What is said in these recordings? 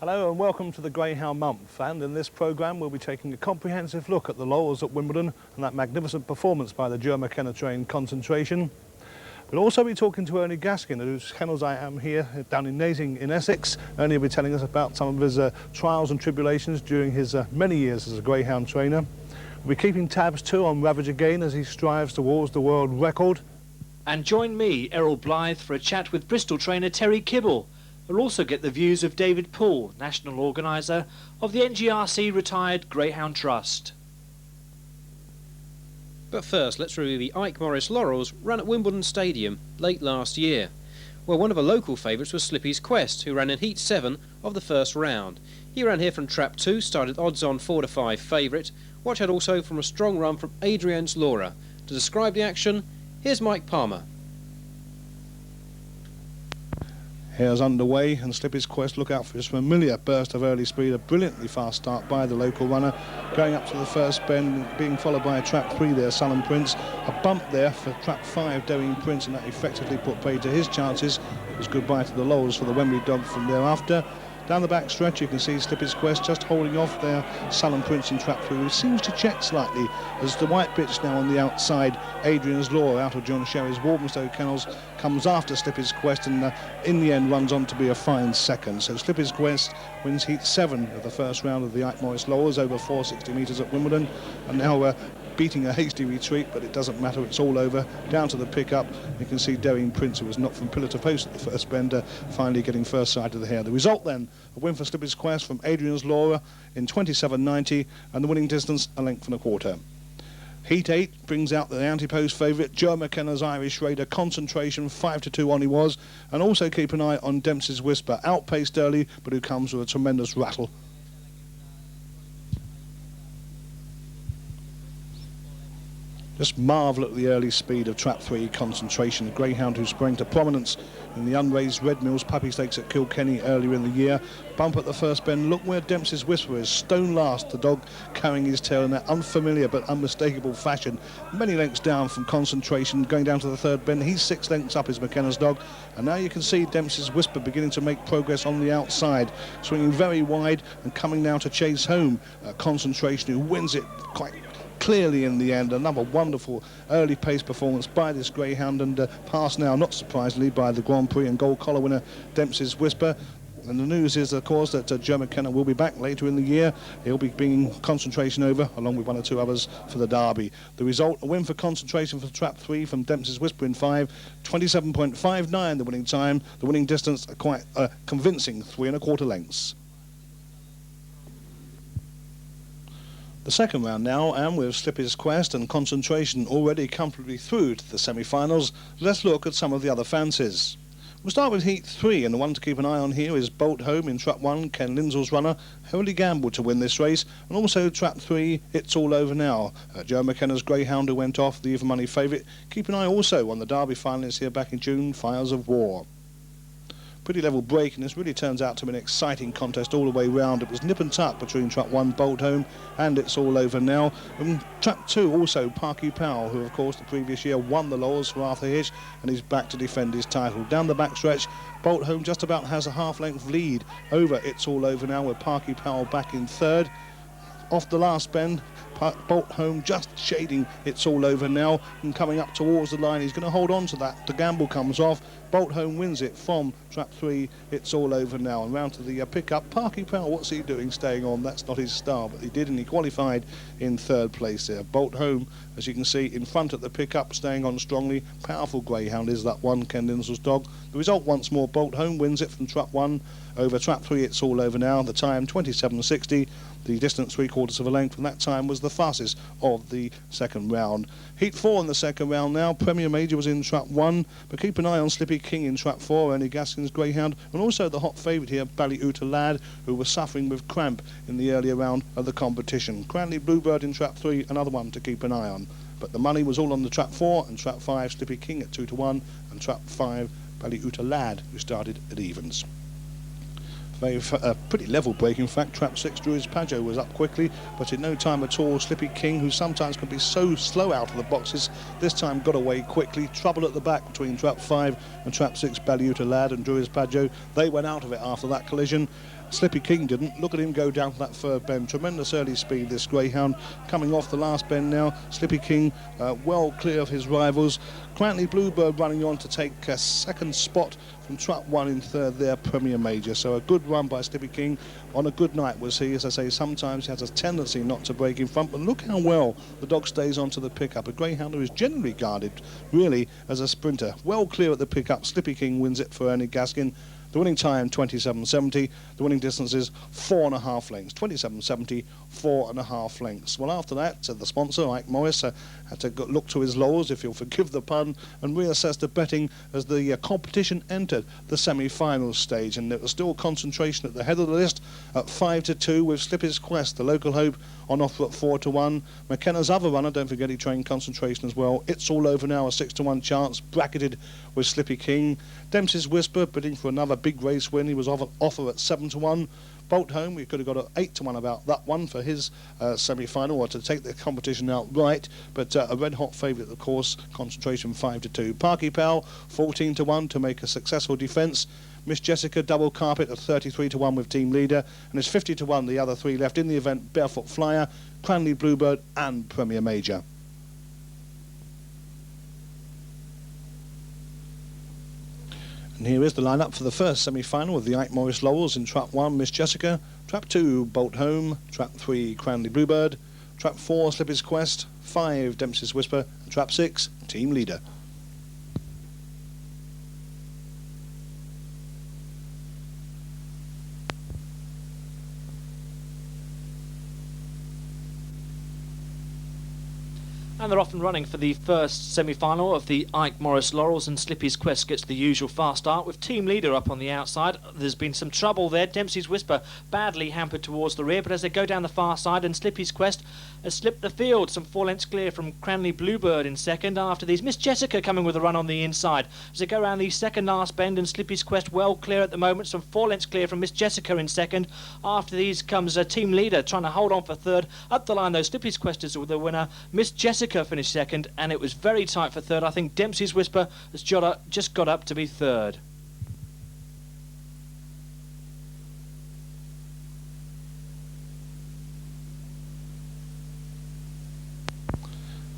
Hello and welcome to the Greyhound Month, and in this programme we'll be taking a comprehensive look at the laurels at Wimbledon and that magnificent performance by the Joe McKenna trained Concentration. We'll also be talking to Ernie Gaskin, whose kennels I am here down in Nazing in Essex. Ernie will be telling us about some of his trials and tribulations during his many years as a greyhound trainer. We'll be keeping tabs too on Ravage again as he strives towards the world record. And join me, Errol Blyth, for a chat with Bristol trainer Terry Kibble. We'll also get the views of David Poole, national organiser of the NGRC Retired Greyhound Trust. But first, let's review the Ike Morris Laurels run at Wimbledon Stadium late last year, where one of the local favourites was Slippy's Quest, who ran in Heat 7 of the first round. He ran here from Trap 2, started odds-on 4 to 5 favourite. Watch out also from a strong run from Adrian's Laura. To describe the action, here's Mike Palmer. Hare's underway and Slippy's Quest, look out for his familiar burst of early speed, a brilliantly fast start by the local runner, going up to the first bend, being followed by a Trap 3 there, Sullen Prince, a bump there for Trap 5, Doing Prince, and that effectively put paid to his chances. It was goodbye to the laurels for the Wembley dog from thereafter. Down the back stretch you can see Slippy's Quest just holding off there, Sullen Prince in Trap 3, who seems to check slightly as the white bitch now on the outside, Adrian's Law out of John Sherry's Walthamstow kennels, comes after Slippy's Quest and in the end runs on to be a fine second. So Slippy's Quest wins Heat 7 of the first round of the Ike Morris Laurels over 460 metres at Wimbledon, and now beating a hasty retreat, but it doesn't matter, it's all over. Down to the pickup, you can see Doing Prince, who was knocked from pillar to post at the first bender, finally getting first sight of the hare. The result then, a win for Slippy's Quest from Adrian's Laura in 27.90, and the winning distance a length and a quarter. Heat 8 brings out the anti-post favourite, Joe McKenna's Irish Raider, Concentration, 5 to 2 on he was, and also keep an eye on Dempsey's Whisper, outpaced early, but who comes with a tremendous rattle. Just marvel at the early speed of Trap 3 Concentration, a greyhound who sprang to prominence in the unraised Red Mills Puppy Stakes at Kilkenny earlier in the year. Bump at the first bend, look where Dempsey's Whisper is, stone last, the dog carrying his tail in that unfamiliar but unmistakable fashion. Many lengths down from Concentration, going down to the third bend, he's 6 lengths up, is McKenna's dog. And now you can see Dempsey's Whisper beginning to make progress on the outside, swinging very wide and coming now to chase home Concentration, who wins it quite clearly in the end. Another wonderful early pace performance by this greyhound, and passed now, not surprisingly, by the Grand Prix and Gold Collar winner Dempsey's Whisper. And the news is, of course, that Joe McKenna will be back later in the year. He'll be bringing Concentration over, along with 1 or 2 others, for the Derby. The result, a win for Concentration for Trap 3 from Dempsey's Whisper in 5, 27.59 the winning time. The winning distance, quite convincing 3 1/4 lengths. The second round now, and with Slippy's Quest and Concentration already comfortably through to the semi-finals, let's look at some of the other fancies. We'll start with Heat 3, and the one to keep an eye on here is Bolt Home in Trap 1, Ken Lindsell's runner, heavily gambled to win this race, and also Trap 3, It's All Over Now. Joe McKenna's greyhound, who went off, the even money favourite. Keep an eye also on the Derby finalists here back in June, Fires of War. Pretty level break, and this really turns out to be an exciting contest all the way round. It was nip and tuck between Trap 1, Bolt Home, and It's All Over Now. And Trap 2 also, Parky Powell, who of course the previous year won the laurels for Arthur Hitch, and he's back to defend his title. Down the backstretch, Bolt Home just about has a half-length lead over It's All Over Now, with Parky Powell back in third. Off the last bend, Bolt Home just shading It's All Over Now, and coming up towards the line. He's going to hold on to that. The gamble comes off. Bolt Home wins it from Trap 3, It's All Over Now. And round to the pickup, Parky Powell, what's he doing staying on? That's not his style, but he did, and he qualified in third place there. Bolt Home, as you can see, in front at the pickup, staying on strongly. Powerful greyhound is that one, Ken Lindsell's dog. The result once more, Bolt Home wins it from Trap 1 over Trap 3, It's All Over Now. The time 27.60, the distance 3/4 of a length, and that time was the fastest of the second round. Heat 4 in the second round now. Premier Major was in Trap 1, but keep an eye on Slippy King in Trap 4, Ernie Gaskin's greyhound, and also the hot favourite here, Ballyuta Lad, who was suffering with cramp in the earlier round of the competition. Cranley Bluebird in Trap 3, another one to keep an eye on. But the money was all on the Trap 4 and Trap 5, Slippy King at 2 to 1, and Trap 5, Ballyuta Lad, who started at evens. Pretty level break, in fact. Trap 6, Drury's Padjo was up quickly, but in no time at all, Slippy King, who sometimes can be so slow out of the boxes, this time got away quickly. Trouble at the back between Trap 5 and Trap 6, Ballyuta Lad and Drury's Padjo. They went out of it after that collision. Slippy King didn't. Look at him go down to that third bend. Tremendous early speed, this greyhound. Coming off the last bend now. Slippy King well clear of his rivals. Cranley Bluebird running on to take a second spot from trap 1 in third there, Premier Major. So a good run by Slippy King. On a good night was he. As I say, sometimes he has a tendency not to break in front, but look how well the dog stays onto the pickup. A greyhound who is generally guarded really as a sprinter. Well clear at the pickup. Slippy King wins it for Ernie Gaskin. The winning time 27.70. The winning distance is 4.5 lengths. 27.70, 4.5 lengths. Well, after that, the sponsor, Ike Morris, had to look to his laurels, if you'll forgive the pun, and reassess the betting as the competition entered the semi-final stage. And there was still concentration at the head of the list at 5-2 with Slippy's Quest, the local hope, on offer at 4-1. McKenna's other runner, don't forget he trained Concentration as well. It's All Over Now, a 6-1 chance, bracketed with Slippy King. Dempsey's Whisper, bidding for another big race win. He was offer at 7-1. Bolt Home, we could have got an 8-1 about that one for his semi-final, or to take the competition outright, but a red-hot favourite, of course, Concentration 5-2. Parky Pal, 14-1 to make a successful defence. Miss Jessica, double carpet at 33-1 with team leader, and it's 50-1 the other three left in the event: Barefoot Flyer, Cranley Bluebird and Premier Major. And here is the lineup for the first semi-final with the Ike Morris Laurels. In trap 1, Miss Jessica; trap 2, Bolt Home; trap 3, Cranley Bluebird; trap 4, Slippy's Quest; 5, Dempsey's Whisper; and trap 6, Team Leader. And they're off and running for the first semi-final of the Ike Morris Laurels, and Slippy's Quest gets the usual fast start with Team Leader up on the outside. There's been some trouble there. Dempsey's Whisper badly hampered towards the rear, but as they go down the far side, and Slippy's Quest has slipped the field, some 4 lengths clear from Cranley Bluebird in second. After these, Miss Jessica coming with a run on the inside as they go around the second last bend, and Slippy's Quest well clear at the moment, some 4 lengths clear from Miss Jessica in second. After these comes a Team Leader trying to hold on for third. Up the line though, Slippy's Quest is the winner. Miss Jessica finished second, and it was very tight for third. I think Dempsey's Whisper has just got up to be third.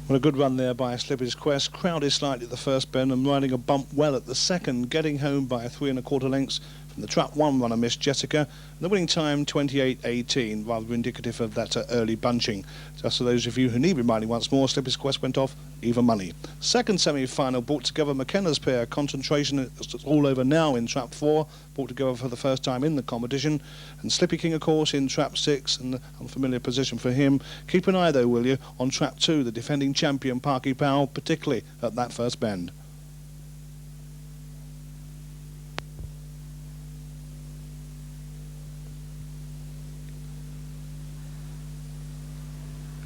Well, a good run there by Slippy's Quest. Crowded slightly at the first bend and riding a bump well at the second, getting home by 3.25 lengths from the trap 1 runner, Miss Jessica. And the winning time 28.18, rather indicative of that early bunching. Just for those of you who need reminding once more, Slippy's Quest went off even money. Second semi-final brought together McKenna's pair. Concentration is All Over Now in trap 4, brought together for the first time in the competition, and Slippy King, of course, in trap 6, and unfamiliar position for him. Keep an eye though, will you, on trap 2, the defending champion Parky Powell, particularly at that first bend.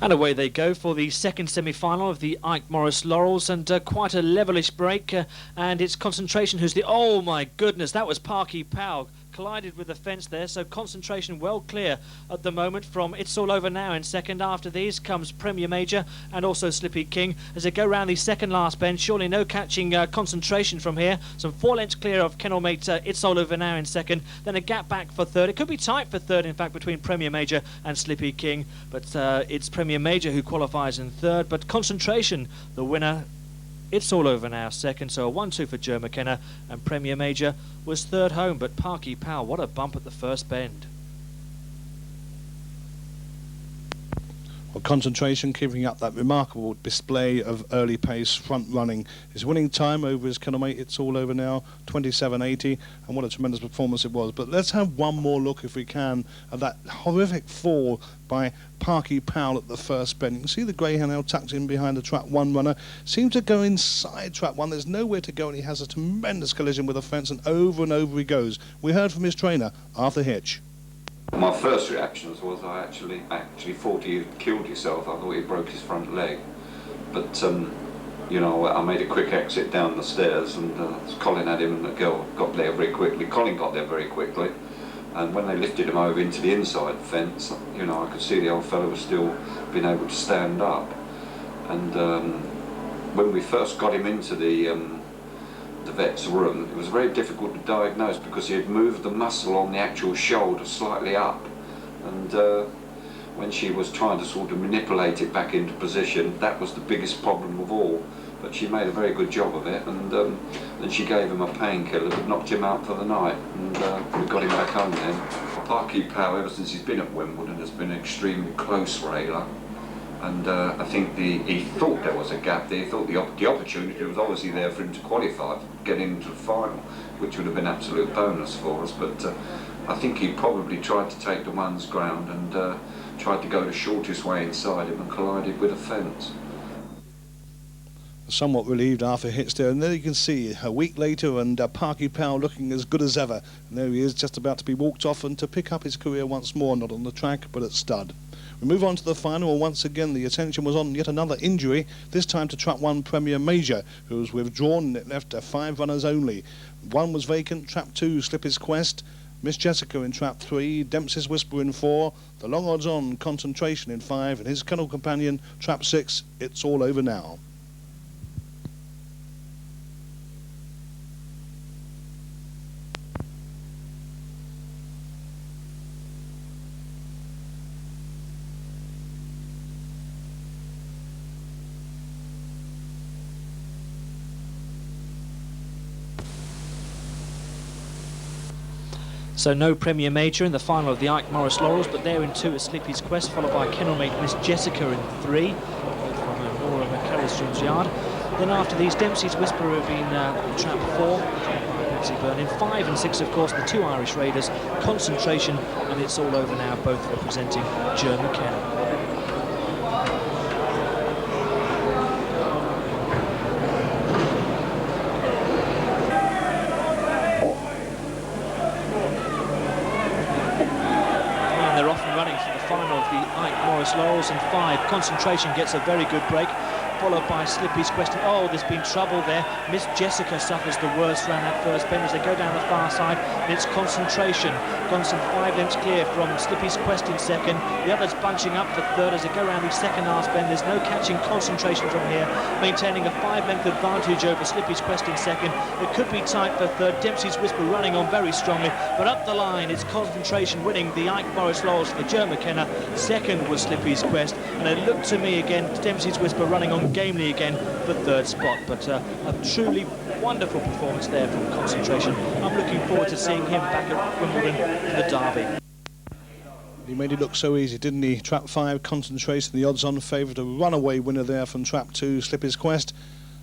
And away they go for the second semi-final of the Ike Morris Laurels, and quite a levelish break, and it's Concentration who's the... Oh my goodness, that was Parky Powell. Collided with the fence there, so Concentration well clear at the moment from It's All Over Now in second. After these comes Premier Major and also Slippy King as they go round the second last bend. Surely no catching Concentration from here. Some 4 lengths clear of kennelmate It's All Over Now in second. Then a gap back for third. It could be tight for third, in fact, between Premier Major and Slippy King, but it's Premier Major who qualifies in third. But Concentration, the winner. It's All Over Now second, so a 1-2 for Joe McKenna, and Premier Major was third home. But Parky Powell, what a bump at the first bend. Well, Concentration keeping up that remarkable display of early pace, front running. His winning time over his kennelmate It's All Over Now, 27.80, and what a tremendous performance it was. But let's have one more look, if we can, at that horrific fall by Parky Powell at the first bend. You can see the greyhound now tucked in behind the trap 1 runner. Seems to go inside trap 1. There's nowhere to go, and he has a tremendous collision with the fence, and over he goes. We heard from his trainer, Arthur Hitch. My first reaction was I actually thought he had killed himself. I thought he broke his front leg. But, you know, I made a quick exit down the stairs, and Colin had him, and the girl got there very quickly. Colin got there very quickly. And when they lifted him over into the inside fence, you know, I could see the old fellow was still being able to stand up. And when we first got him into the the vet's room, it was very difficult to diagnose because he had moved the muscle on the actual shoulder slightly up, and when she was trying to sort of manipulate it back into position, that was the biggest problem of all. But she made a very good job of it, and then she gave him a painkiller that knocked him out for the night, and we got him back home then. Parky Pow, ever since he's been at Wimbledon, has been an extremely close railer, and I think he thought there was a gap there. He thought the opportunity was obviously there for him to qualify, get into the final, which would have been absolute bonus for us, but I think he probably tried to take the one's ground and tried to go the shortest way inside him and collided with a fence. Somewhat relieved after hits there, and there you can see a week later, and Parky Powell looking as good as ever, and there he is just about to be walked off and to pick up his career once more, not on the track but at stud. We move on to the final, and once again the attention was on yet another injury, this time to Trap 1 Premier Major, who was withdrawn, and it left 5 runners only. 1 was vacant, Trap 2 Slippy's Quest, Miss Jessica in Trap 3, Dempsey's Whisper in 4, the long odds on Concentration in 5, and his kennel companion Trap 6, It's All Over Now. So no Premier Major in the final of the Ike Morris Laurels, but there in 2 is Slippy's Quest, followed by kennelmate Miss Jessica in 3, from Laura McAllister's yard. Then after these, Dempsey's Whisperer have been in Trap 4, Nancy Byrne in 5 and 6, of course, the 2 Irish Raiders, Concentration, and It's All Over Now, both representing Joe McKenna. Laurels and 5. Concentration gets a very good break, followed by Slippy's Quest. Oh, there's been trouble there. Miss Jessica suffers the worst round that first bend as they go down the far side, and it's Concentration. Gone some 5 lengths clear from Slippy's Quest in second. The others bunching up for third as they go around the second last bend. There's no catching Concentration from here, maintaining a 5-length advantage over Slippy's Quest in second. It could be tight for third. Dempsey's Whisper running on very strongly, but up the line it's Concentration winning the Ike Morris Laurels for Joe McKenna. Second was Slippy's Quest, and it looked to me again, Dempsey's Whisper running on gamely again for third spot, but a truly wonderful performance there from Concentration. I'm looking forward to seeing him back at Wimbledon in the Derby. He made it look so easy, didn't he? Trap 5, Concentration, the odds-on favourite, a runaway winner there from Trap 2, Slippy's Quest.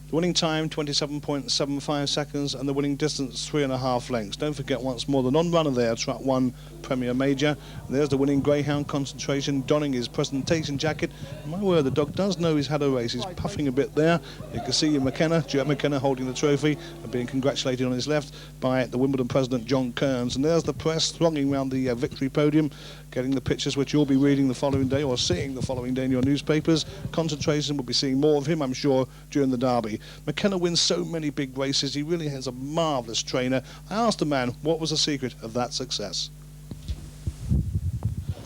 The winning time, 27.75 seconds, and the winning distance, 3.5 lengths. Don't forget once more the non-runner there, Trap 1 Premier Major. And there's the winning Greyhound, Concentration, donning his presentation jacket. My word, the dog does know he's had a race. He's puffing a bit there. You can see McKenna, Joe McKenna, holding the trophy and being congratulated on his left by the Wimbledon president, John Kearns. And there's the press thronging around the victory podium, getting the pictures which you'll be reading the following day or seeing the following day in your newspapers. Concentration will be seeing more of him, I'm sure, during the Derby. McKenna wins so many big races. He really has a marvellous trainer. I asked the man what was the secret of that success.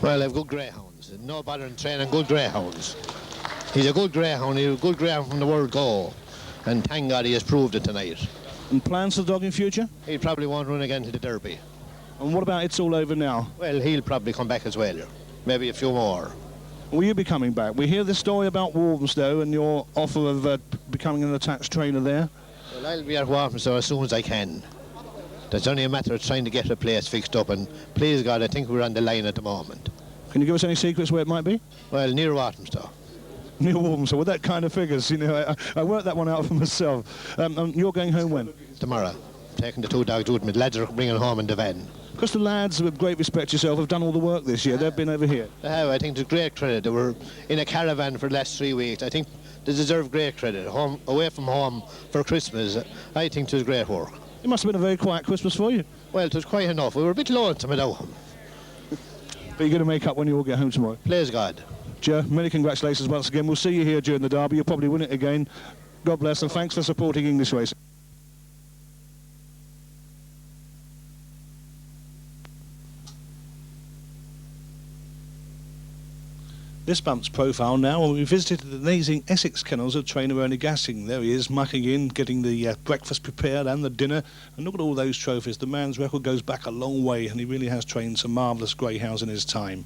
Well, I've good greyhounds. No bother in training good greyhounds. He's a good greyhound. He's a good greyhound from the word go. And thank God he has proved it tonight. And plans for the dog in future? He probably won't run again to the Derby. And what about It's All Over Now? Well, he'll probably come back as well. Maybe a few more. Will you be coming back? We hear this story about Walthamstow and your offer of becoming an attached trainer there. Well, I'll be at Walthamstow as soon as I can. It's only a matter of trying to get a place fixed up, and please God, I think we're on the line at the moment. Can you give us any secrets where it might be? Well, near Walthamstow. Near Walthamstow, with that kind of figures, you know, I worked that one out for myself. You're going home when? Tomorrow. Taking the 2 dogs with me. The lads are bringing home in the van. Because the lads, with great respect to yourself, have done all the work this year. They've been over here. They have. I think it's great credit. They were in a caravan for the last 3 weeks. I think they deserve great credit. Home, away from home for Christmas. I think it was great work. It must have been a very quiet Christmas for you. Well, it was quiet enough. We were a bit lonesome without him. But you're going to make up when you all get home tomorrow. Please God. Joe, many congratulations once again. We'll see you here during the Derby. You'll probably win it again. God bless, and thanks for supporting English racing. This month's profile now, and we visited the amazing Essex kennels of trainer Ernie Gassing. There he is, mucking in, getting the breakfast prepared and the dinner. And look at all those trophies. The man's record goes back a long way, and he really has trained some marvellous greyhounds in his time.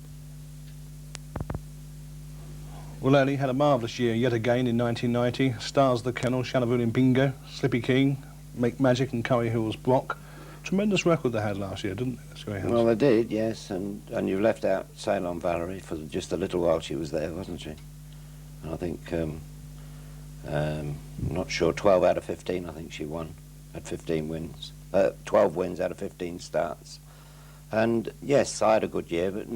Well, Ernie had a marvellous year yet again in 1990. Stars of the kennel, Shanavulin Bingo, Slippy King, Make Magic and Curry Hill's Brock. Tremendous record they had last year, didn't they? Well, they did, yes, and you left out Ceylon Valerie for just a little while she was there, wasn't she? And I think, I'm not sure, 12 out of 15 I think she won, had 15 wins, 12 wins out of 15 starts. And yes, I had a good year, but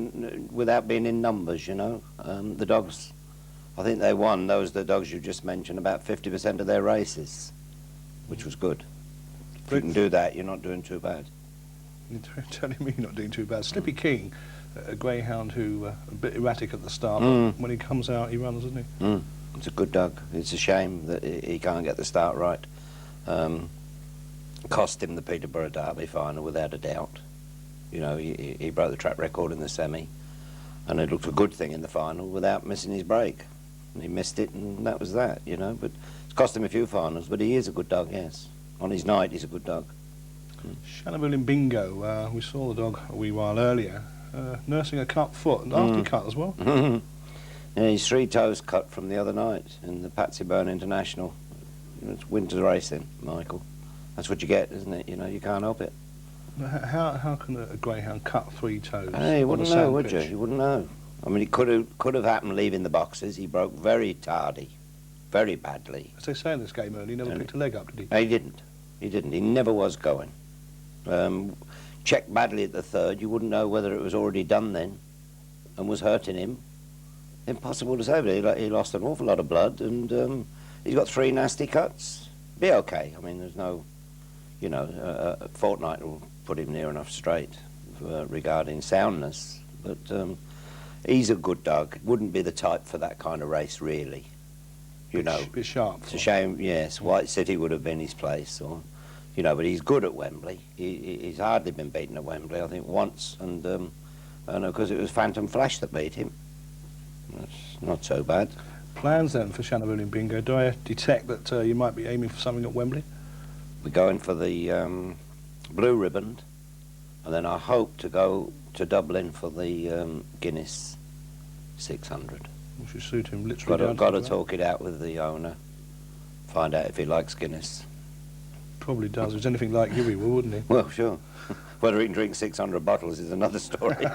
without being in numbers, you know. The dogs, I think they won, the dogs you just mentioned, about 50% of their races, which was good. If you can do that, you're not doing too bad. You're telling me you're not doing too bad. Slippy King, a greyhound who a bit erratic at the start, but when he comes out, he runs, doesn't he? It's a good dog. It's a shame that he can't get the start right. Cost him the Peterborough Derby final, without a doubt. You know, he broke the track record in the semi, and it looked a good thing in the final without missing his break. And he missed it, and that was that, you know. But it's cost him a few finals, but he is a good dog, yes. On his night, he's a good dog. Shanavulin Bingo, we saw the dog a wee while earlier, nursing a cut foot, and after cut as well. Yeah, his 3 toes cut from the other night in the Patsy Byrne International. It's winter racing, Michael. That's what you get, isn't it? You know, you can't help it. How can a greyhound cut 3 toes? Hey, you on wouldn't a know, sand would pitch? you? You wouldn't know. I mean, it could have happened leaving the boxes. He broke very tardy, very badly. As they say in this game, Ernie, he never picked a leg up, did he? No, he didn't. He didn't. He never was going. Checked badly at the 3rd. You wouldn't know whether it was already done then and was hurting him. Impossible to say, but he lost an awful lot of blood, and he's got 3 nasty cuts. Be okay. I mean, there's no, you know, a fortnight will put him near enough straight regarding soundness. But he's a good dog. Wouldn't be the type for that kind of race, really. You know, Bit sharp. it's a shame. Yes, White City would have been his place, or, you know. But he's good at Wembley. He's hardly been beaten at Wembley, I think, once, and I know because it was Phantom Flash that beat him. That's not so bad. Plans then for Shanavulin Bingo? Do I detect that you might be aiming for something at Wembley? We're going for the Blue Ribbon, and then I hope to go to Dublin for the Guinness 600. Which should suit him literally. Got to talk it out with the owner, find out if he likes Guinness. Probably does. If it's anything like you, he will, wouldn't he? Well, sure. Whether he can drink 600 bottles is another story.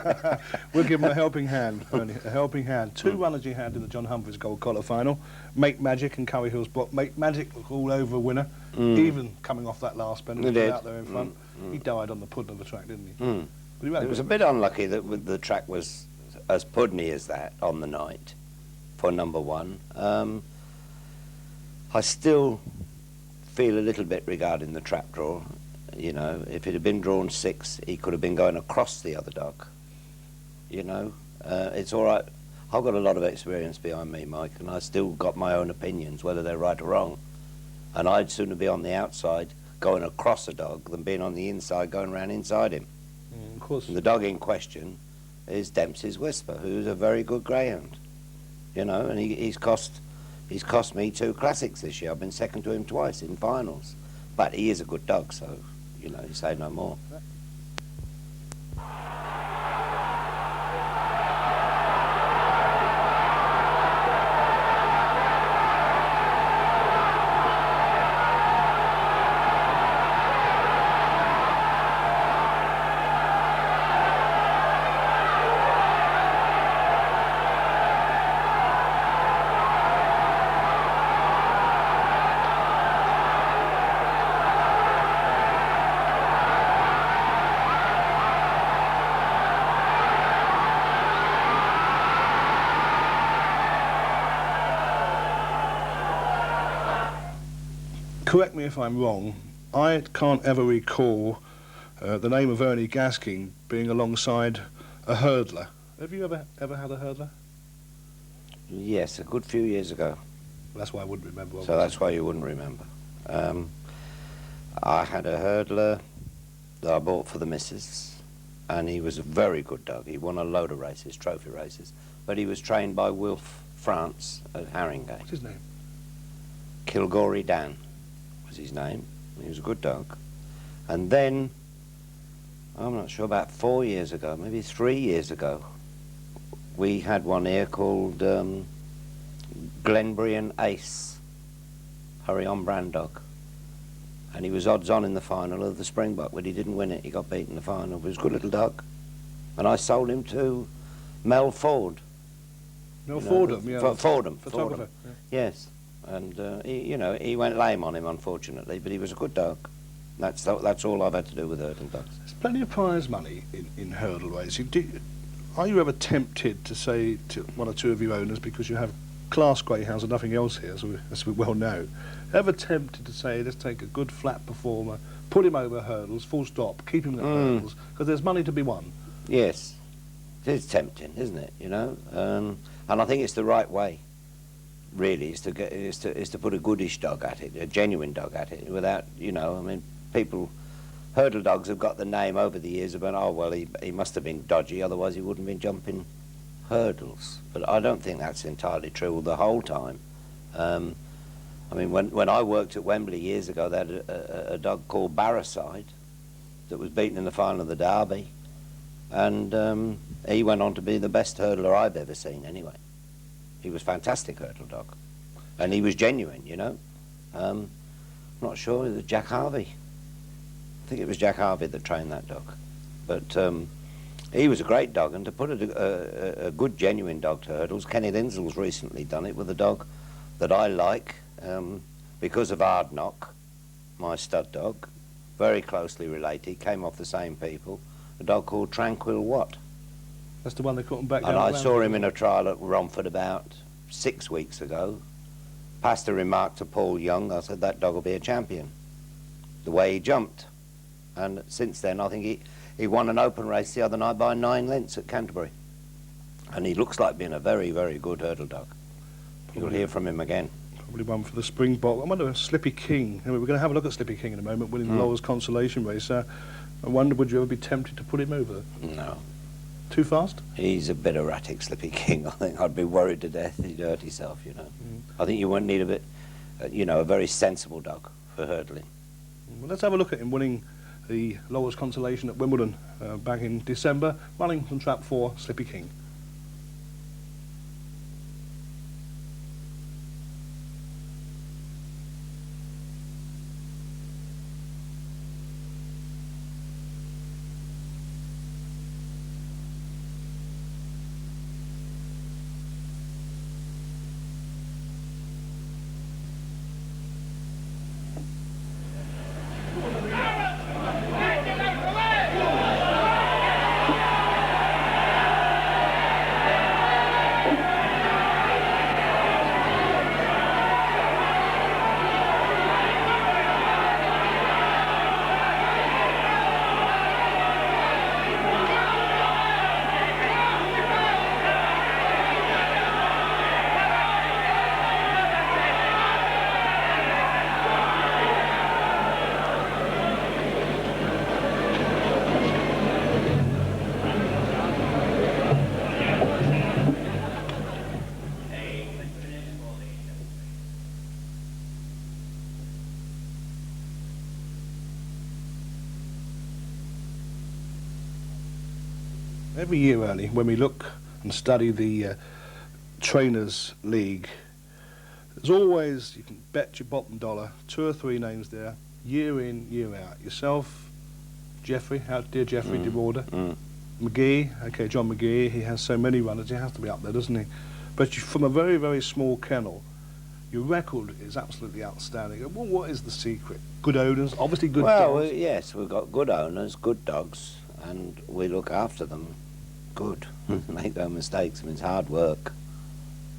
We'll give him a helping hand, Ernie, a helping hand. 2 runners he had in the John Humphreys Gold Collar final. Make Magic and Curry Hill's Block. Make Magic look all over a winner, even coming off that last bend. He did. Out there in front. He died on the pudding of the track, didn't he? But he It was a bit unlucky that the track was as puddiny as that on the night for number 1. I still feel a little bit regarding the trap draw. You know, if it had been drawn 6, he could have been going across the other dog. You know, it's all right. I've got a lot of experience behind me, Mike, and I still got my own opinions, whether they're right or wrong. And I'd sooner be on the outside going across a dog than being on the inside going round inside him. Of course. And the dog in question is Dempsey's Whisper, who's a very good greyhound. You know, and he's cost me 2 classics this year. I've been second to him twice in finals. But he is a good dog, so, you know, you say no more. Correct me if I'm wrong, I can't ever recall the name of Ernie Gasking being alongside a hurdler. Have you ever had a hurdler? Yes, a good few years ago. That's why I wouldn't remember. So that's why you wouldn't remember. I had a hurdler that I bought for the missus, and he was a very good dog. He won a load of races, trophy races, but he was trained by Wilf France at Haringey. What's his name? Kilgory Dan was his name. He was a good dog. And then, I'm not sure, about 4 years ago, maybe 3 years ago, we had one here called Glenbrian Ace, Hurry On brand dog. And he was odds on in the final of the Springbok, but he didn't win it. He got beaten in the final. He was a good little dog. And I sold him to Mel Ford. Mel Fordham, yeah. Fordham. Photographer. Yeah. Yes. And, he went lame on him, unfortunately, but he was a good dog. That's all I've had to do with hurdle dogs. There's plenty of prize money in hurdle racing. Are you ever tempted to say to one or two of your owners, because you have class greyhounds and nothing else here, as we well know, ever tempted to say, let's take a good flat performer, put him over hurdles, full stop, keep him at hurdles, because there's money to be won? Yes. It is tempting, isn't it, And I think it's the right way, really, is to put a goodish dog at it, a genuine dog at it, without, people... Hurdle dogs have got the name over the years about, oh, well, he must have been dodgy, otherwise he wouldn't have been jumping hurdles. But I don't think that's entirely true the whole time. When I worked at Wembley years ago, they had a dog called Barricide that was beaten in the final of the Derby. And he went on to be the best hurdler I've ever seen, anyway. He was a fantastic hurdle dog. And he was genuine, I'm not sure, it was Jack Harvey. I think it was Jack Harvey that trained that dog. But he was a great dog, and to put a good, genuine dog to hurdles, Kenny Lindsell's recently done it with a dog that I like because of Hard Knock, my stud dog, very closely related, came off the same people, a dog called Tranquil Watt. That's the one they caught him back down. And I saw him in a trial at Romford about 6 weeks ago. Passed a remark to Paul Young, I said, that dog will be a champion. The way he jumped. And since then, I think he won an open race the other night by 9 lengths at Canterbury. And he looks like being a very, very good hurdle dog. You'll hear from him again. Probably one for the Springbok. I wonder if Slippy King, we're going to have a look at Slippy King in a moment, winning the Laurels consolation race. I wonder, would you ever be tempted to put him over? No. Too fast? He's a bit erratic, Slippy King. I think I'd be worried to death he'd hurt himself, I think you wouldn't need a bit, a very sensible dog for hurdling. Well, let's have a look at him winning the Laurels consolation at Wimbledon back in December, running from trap 4, Slippy King. Every year, Ernie, when we look and study the Trainers League, there's always, you can bet your bottom dollar, 2 or 3 names there, year in, year out. Yourself, Jeffrey, dear Jeffrey de Warder, McGee, okay, John McGee, he has so many runners, he has to be up there, doesn't he? But from a very, very small kennel, your record is absolutely outstanding. Well, what is the secret? Good owners, obviously good dogs. Well, yes, we've got good owners, good dogs, and we look after them good. Make no mistakes. I mean, it's hard work,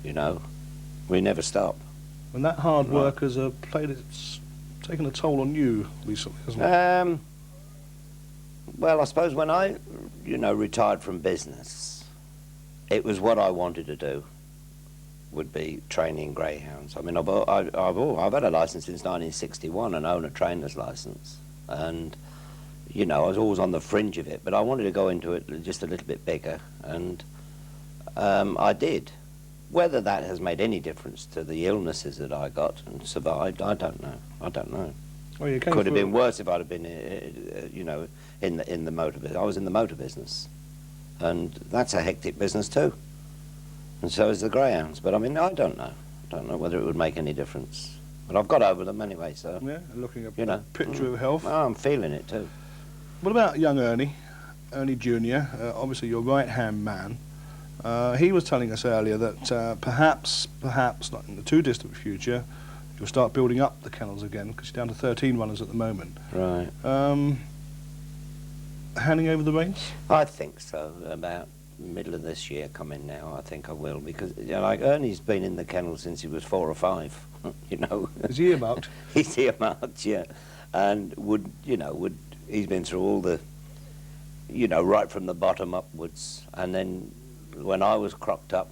We never stop. And that hard work has it's taken a toll on you recently, hasn't it? Well, I suppose when I, retired from business, it was what I wanted to do, would be training greyhounds. I mean, I've had a licence since 1961, an owner trainer's licence, and I was always on the fringe of it, but I wanted to go into it just a little bit bigger, and I did. Whether that has made any difference to the illnesses that I got and survived, I don't know. I don't know. Well, you came Could have through- been worse if I'd have been, you know, in the motor business. I was in the motor business, and that's a hectic business too. And so is the greyhounds. But I mean, I don't know. I don't know whether it would make any difference. But I've got over them anyway. So Yeah, looking at you know, picture of health. Oh, I'm feeling it too. What about young Ernie Jr., obviously your right-hand man? He was telling us earlier that perhaps not in the too distant future, you'll start building up the kennels again, because you're down to 13 runners at the moment. Right. Handing over the reins? I think so. About middle of this year coming now, I think I will, because you know, like Ernie's been in the kennel since he was 4 or 5. You know. Is he earmarked? He's earmarked, yeah, and he's been through all the, you know, right from the bottom upwards, and then when I was cropped up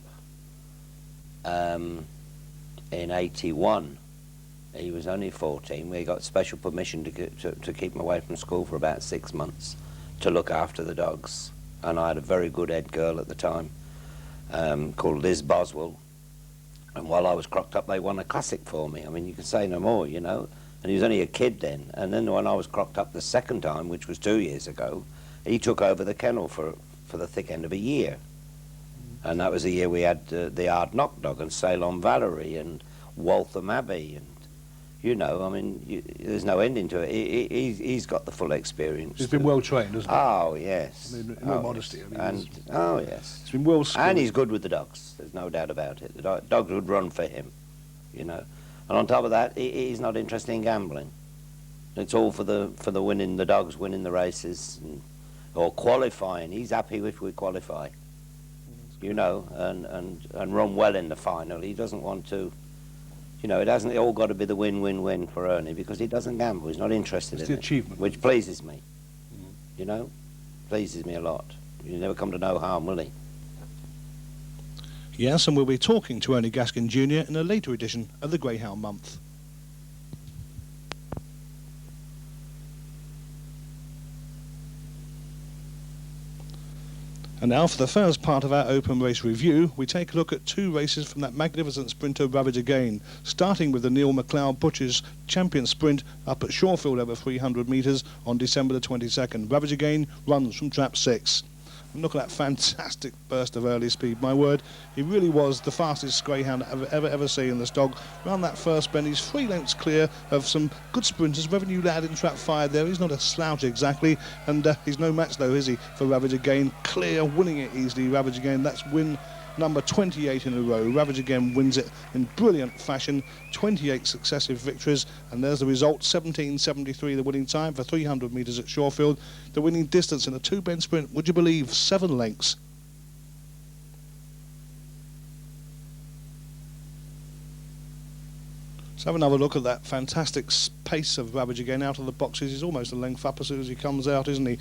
in '81, he was only 14. We got special permission to keep him away from school for about 6 months to look after the dogs, and I had a very good head girl at the time called Liz Boswell, and while I was cropped up they won a classic for me. I mean, you can say no more, you know, and he was only a kid then. And then when I was cropped up the second time, which was 2 years ago, he took over the kennel for the thick end of a year. And that was the year we had the Hard Knock Dog and Ceylon Valerie and Waltham Abbey, and you know, I mean, there's no ending to it. He's got the full experience. He's been well trained, hasn't he? Oh yes. I mean, no modesty. Yes. I mean, oh yes. he's been well skilled. And he's good with the dogs. There's no doubt about it. The dogs would run for him, you know. And on top of that, he's not interested in gambling. It's all for the winning, the dogs winning the races or qualifying. He's happy if we qualify, you know, and run well in the final. He doesn't want to, you know, it hasn't all got to be the win-win-win for Ernie, because he doesn't gamble. He's not interested It's in the it, achievement. which pleases me. You know, pleases me a lot. You never come to no harm, will he? Yes, and we'll be talking to Ernie Gaskin Jr. in a later edition of the Greyhound Month. And now for the first part of our open race review, we take a look at 2 races from that magnificent sprinter Ravage Again, starting with the Neil MacLeod Butchers Champion Sprint up at Shawfield over 300 metres on December the 22nd. Ravage Again runs from trap 6. And look at that fantastic burst of early speed, my word. He really was the fastest greyhound I've ever seen this dog. Round that first bend, he's 3 lengths clear of some good sprinters. Revenue Lad in trap 5 there. He's not a slouch exactly, and he's no match though, is he, for Ravage Again. Clear, winning it easily, Ravage Again. That's win number 28 in a row. Ravage Again wins it in brilliant fashion, 28 successive victories, and there's the result, 17:73 the winning time for 300 metres at Shawfield. The winning distance in a 2-bend sprint, would you believe, 7 lengths. Let's have another look at that fantastic pace of Ravage Again out of the boxes. He's almost a length up as soon as he comes out, isn't he?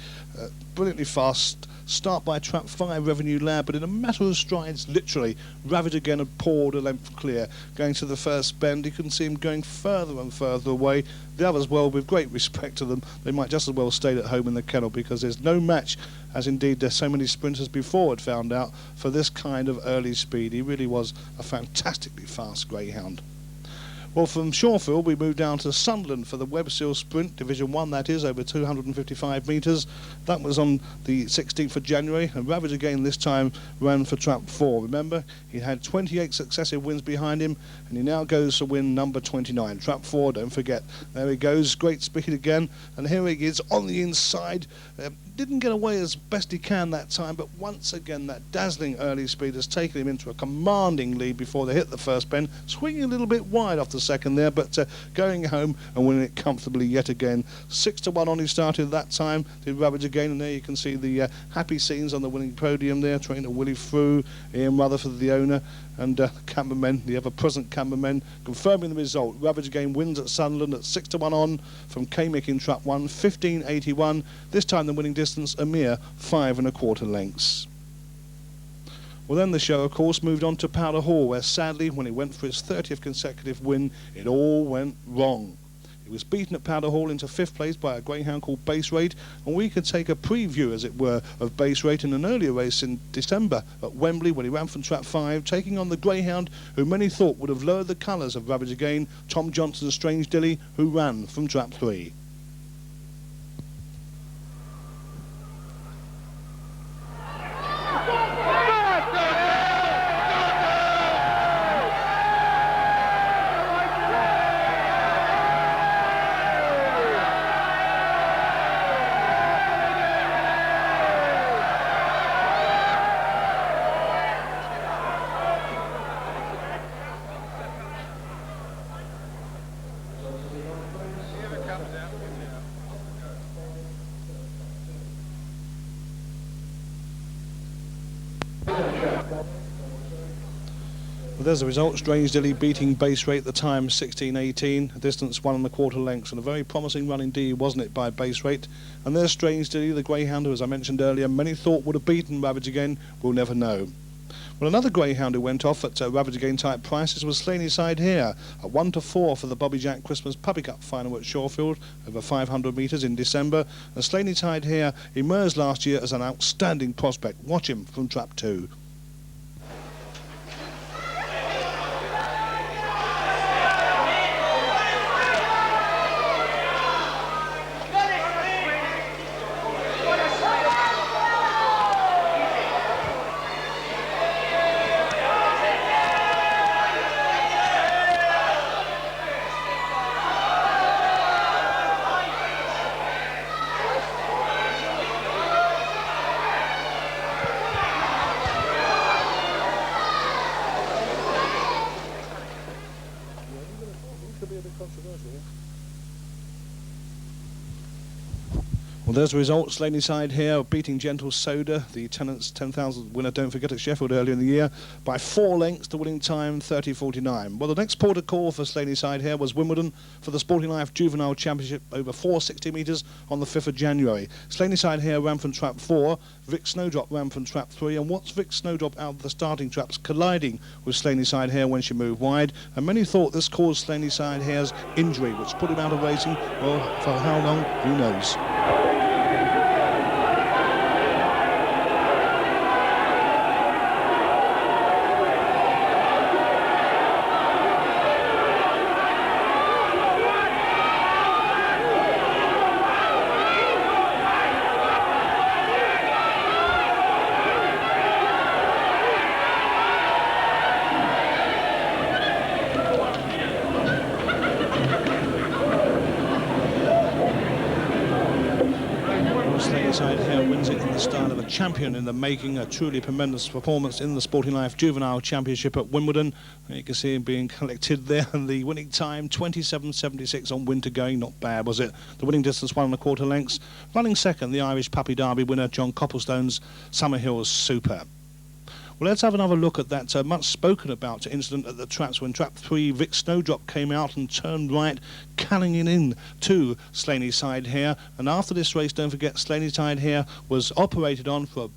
Brilliantly fast. Start by trap 5, Revenue Lad, but in a matter of strides, literally, Ravage Again had poured a length clear. Going to the first bend, you can see him going further and further away. The others, well, with great respect to them, they might just as well stay at home in the kennel, because there's no match, as indeed there's so many sprinters before had found out, for this kind of early speed. He really was a fantastically fast greyhound. Well, from Shawfield we move down to Sunderland for the Webseal Sprint, Division 1 that is, over 255 metres. That was on the 16th of January, and Ravage Again this time ran for trap 4. Remember, he had 28 successive wins behind him, and he now goes to win number 29. Trap 4, don't forget. There he goes, great speed again, and here he is on the inside. Didn't get away as best he can that time, but once again that dazzling early speed has taken him into a commanding lead before they hit the first bend, swinging a little bit wide off the second there, but going home and winning it comfortably yet again. 6-1 on he started that time, did Ravage Again, and there you can see the happy scenes on the winning podium there. Trainer Willie Frew, Ian Rutherford the owner, and cameramen, the ever-present cameramen, confirming the result. Ravage Again wins at Sunderland at 6-1 on from K-Mick in trap 1, 15.81. This time the winning distance a mere 5 1/4 lengths. Well, then the show, of course, moved on to Powder Hall, where sadly, when he went for his 30th consecutive win, it all went wrong. He was beaten at Powder Hall into 5th place by a greyhound called Base Rate, and we could take a preview, as it were, of Base Rate in an earlier race in December at Wembley when he ran from trap 5, taking on the greyhound who many thought would have lowered the colours of Ravage Again, Tom Johnson's Strange Dilly, who ran from trap 3. Well, there's the result. Strange Dilly beating Base Rate, the time 16:18, a distance 1 1/4 lengths, and a very promising run indeed, wasn't it, by Base Rate? And there's Strange Dilly, the greyhound who, as I mentioned earlier, many thought would have beaten Ravage Again. We'll never know. Well, another greyhound who went off at Ravage Again type prices was Slaney Side here, at 1-4 for the Bobby Jack Christmas Puppy Cup final at Shawfield, over 500 metres in December. And Slaney Side here emerged last year as an outstanding prospect. Watch him from trap 2. Well, there's the result. Slaney Side here beating Gentle Soda, the Tennant's 10,000 winner, don't forget, at Sheffield earlier in the year, by 4 lengths to winning time 30:49. Well, the next port of call for Slaney Side here was Wimbledon for the Sporting Life Juvenile Championship over 460 metres on the 5th of January. Slaney Side here ran from trap 4, Vic Snowdrop ran from trap 3, and watch Vic Snowdrop out of the starting traps colliding with Slaney Side here when she moved wide, and many thought this caused Slaney Side here's injury, which put him out of racing. Well, for how long, who knows. Side here wins it in the style of a champion in the making, a truly tremendous performance in the Sporting Life Juvenile Championship at Wimbledon. You can see him being collected there, and the winning time 27:76 on winter going. Not bad, was it? The winning distance 1 1/4 lengths. Running second, the Irish Puppy Derby winner John Copplestone's Summerhill's Super. Well, let's have another look at that much spoken about incident at the traps when trap 3 Vic Snowdrop came out and turned right, cannonning in to Slaney Side here. And after this race, don't forget, Slaney Side here was operated on for a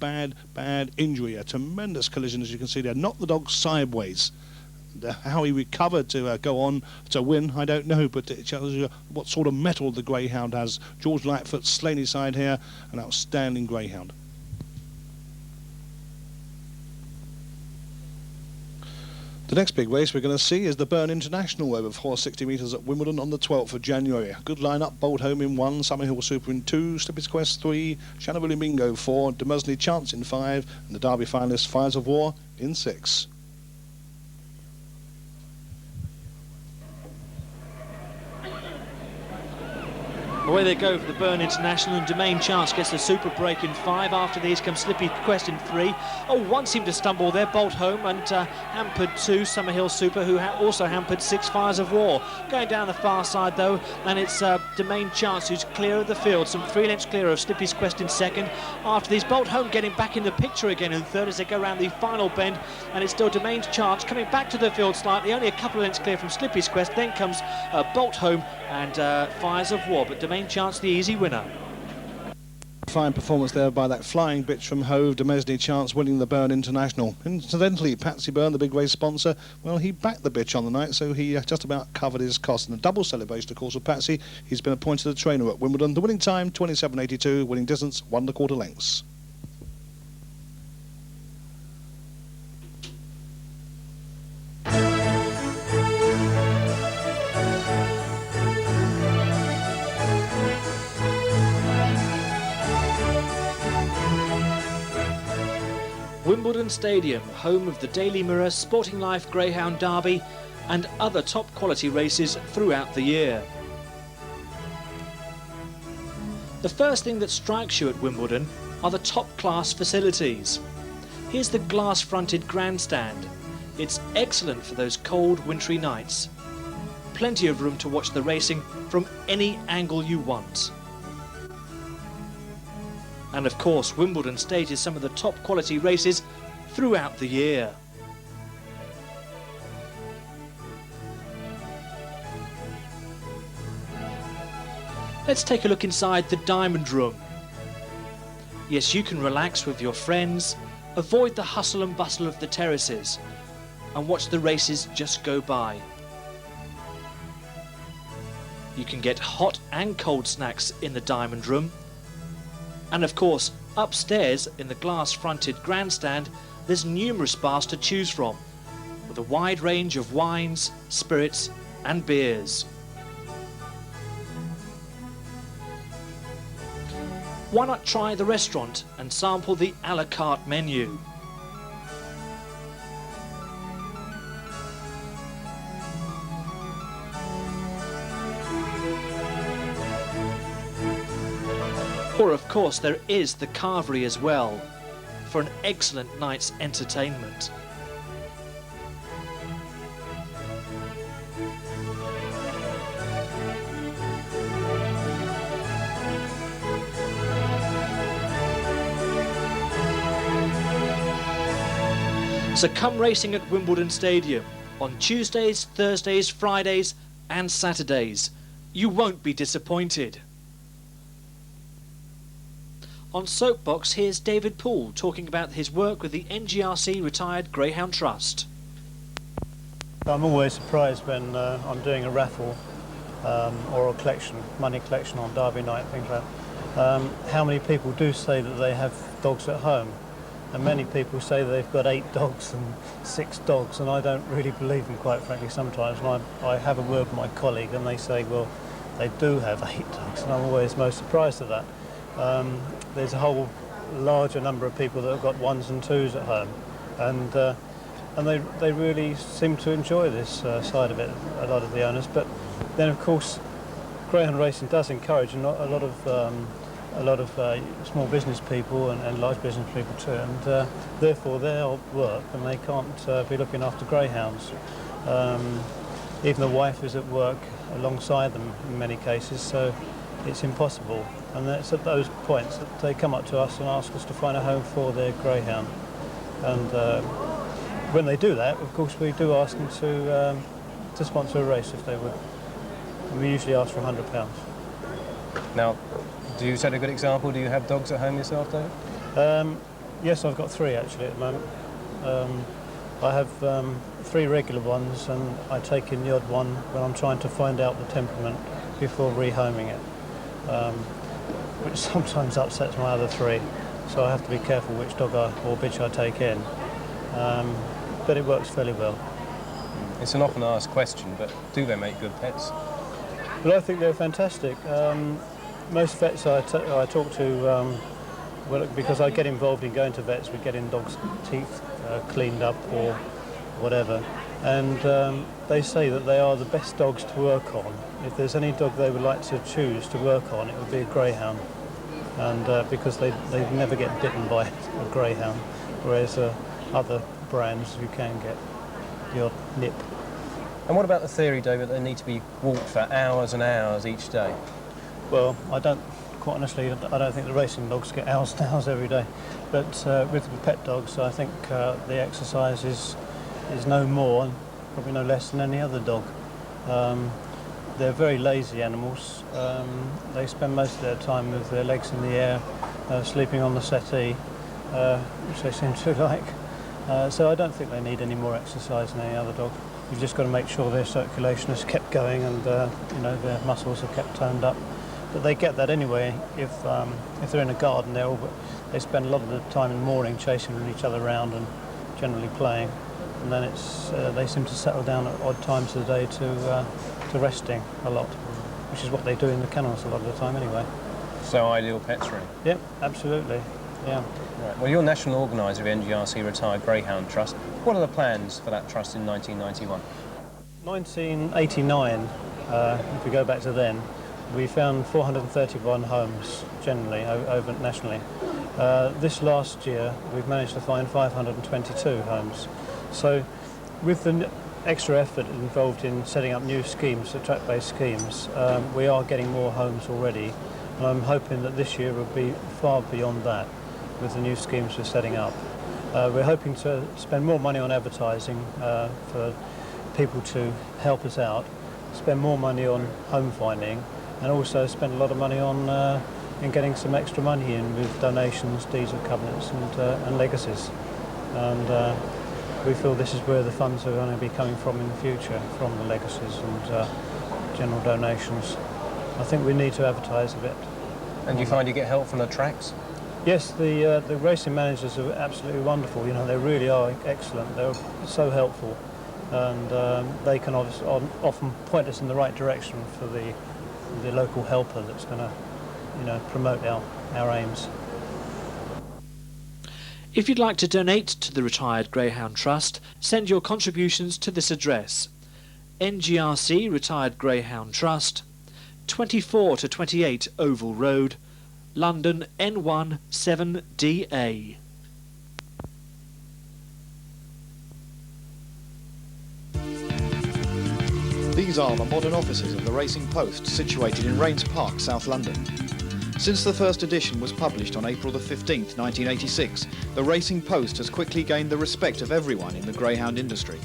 bad injury, a tremendous collision, as you can see there, knocked the dog sideways. How he recovered to go on to win, I don't know, but it shows you what sort of mettle the greyhound has. George Lightfoot, Slaney Side here, an outstanding greyhound. The next big race we're going to see is the Burn International over 460 metres at Wimbledon on the 12th of January. A good line-up: Bolt Home in 1, Summerhill Super in 2, Slippy's Quest 3, Shanawilly Mingo 4, Demersney Chance in 5, and the Derby finalist Fires of War in 6. Away they go for the Burn International, and Domain Chance gets the super break in 5. After these comes Slippy Quest in 3. Oh, one seemed to stumble there, Bolt Home, and hampered 2, Summerhill Super, who also hampered 6, Fires of War. Going down the far side though, and it's Domain Chance who's clear of the field, some 3 lengths clear of Slippy's Quest in 2nd. After these, Bolt Home getting back in the picture again in 3rd as they go around the final bend, and it's still Domain Chance coming back to the field slightly, only a couple of lengths clear from Slippy's Quest. Then comes Bolt Home and Fires of War, but Domain Chance the easy winner. fine performance there by that flying bitch from Hove, Demesne Chance, winning the Byrne International. Incidentally, Patsy Byrne, the big race sponsor, well, he backed the bitch on the night, so he just about covered his costs. And a double celebration, of course, of Patsy. He's been appointed a trainer at Wimbledon. The winning time, 27.82, winning distance, 1 1/4 lengths. Wimbledon Stadium, home of the Daily Mirror, Sporting Life Greyhound Derby and other top quality races throughout the year. The first thing that strikes you at Wimbledon are the top class facilities. Here's the glass fronted grandstand. It's excellent for those cold wintry nights. Plenty of room to watch the racing from any angle you want. And of course, Wimbledon stages some of the top quality races throughout the year. Let's take a look inside the Diamond Room. Yes, you can relax with your friends, avoid the hustle and bustle of the terraces, and watch the races just go by. You can get hot and cold snacks in the Diamond Room. And of course, upstairs in the glass-fronted grandstand, there's numerous bars to choose from, with a wide range of wines, spirits and beers. Why not try the restaurant and sample the a la carte menu? Or of course there is the carvery as well, for an excellent night's entertainment. So come racing at Wimbledon Stadium on Tuesdays, Thursdays, Fridays and Saturdays. You won't be disappointed. On Soapbox, here's David Poole talking about his work with the NGRC Retired Greyhound Trust. I'm always surprised when I'm doing a raffle or a collection, money collection on Derby night, things like that, how many people do say that they have dogs at home. And many people say they've got 8 dogs and 6 dogs, and I don't really believe them, quite frankly, sometimes. And I have a word with my colleague and they say, well, they do have 8 dogs, and I'm always most surprised at that. There's a whole larger number of people that have got 1s and 2s at home, and they really seem to enjoy this side of it, a lot of the owners. But then, of course, greyhound racing does encourage a lot of small business people and large business people too, and therefore they'll work and they can't be looking after greyhounds. Even the wife is at work alongside them in many cases, so it's impossible. And it's at those points that they come up to us and ask us to find a home for their greyhound. And when they do that, of course, we do ask them to sponsor a race if they would. And we usually ask for £100. Now, do you set a good example? Do you have dogs at home yourself, David? Yes, I've got 3 actually at the moment. I have 3 regular ones, and I take in the odd one when I'm trying to find out the temperament before rehoming it, which sometimes upsets my other 3. So I have to be careful which dog or bitch I take in. But it works fairly well. It's an often asked question, but do they make good pets? But I think they're fantastic. Most vets I talk to, well, because I get involved in going to vets, we get in dogs' teeth cleaned up or whatever, and they say that they are the best dogs to work on. If there's any dog they would like to choose to work on, it would be a greyhound, and because they never get bitten by a greyhound, whereas other brands you can get the odd nip. And what about the theory, David, that they need to be walked for hours and hours each day? Well, quite honestly, I don't think the racing dogs get hours and hours every day. But with the pet dogs, I think the exercise is no more, and probably no less than any other dog. They're very lazy animals. They spend most of their time with their legs in the air, sleeping on the settee, which they seem to like. So I don't think they need any more exercise than any other dog. You've just got to make sure their circulation is kept going and their muscles are kept toned up. But they get that anyway if they're in a garden. They spend a lot of the time in the morning chasing each other around and generally playing, and then they seem to settle down at odd times of the day to resting a lot, which is what they do in the kennels a lot of the time anyway. So ideal pets, really. Yep, absolutely. Yeah. Right. Well, you're national organiser of the NGRC Retired Greyhound Trust. What are the plans for that trust in 1991? 1989, if we go back to then, we found 431 homes generally over nationally. This last year we've managed to find 522 homes. So with the extra effort involved in setting up new schemes, track-based schemes, we are getting more homes already, and I'm hoping that this year will be far beyond that with the new schemes we're setting up. We're hoping to spend more money on advertising for people to help us out, spend more money on home finding, and also spend a lot of money on in getting some extra money in with donations, deeds of covenants and legacies. And we feel this is where the funds are going to be coming from in the future, from the legacies and general donations. I think we need to advertise a bit. And do you find you get help from the tracks? Yes, the racing managers are absolutely wonderful. They really are excellent. They're so helpful, and they can often point us in the right direction for the local helper that's going to, promote our aims. If you'd like to donate to the Retired Greyhound Trust, send your contributions to this address: NGRC Retired Greyhound Trust, 24 to 28 Oval Road, London N1 7DA. These are the modern offices of the Racing Post, situated in Rains Park, South London. Since the first edition was published on April the 15th, 1986, the Racing Post has quickly gained the respect of everyone in the greyhound industry.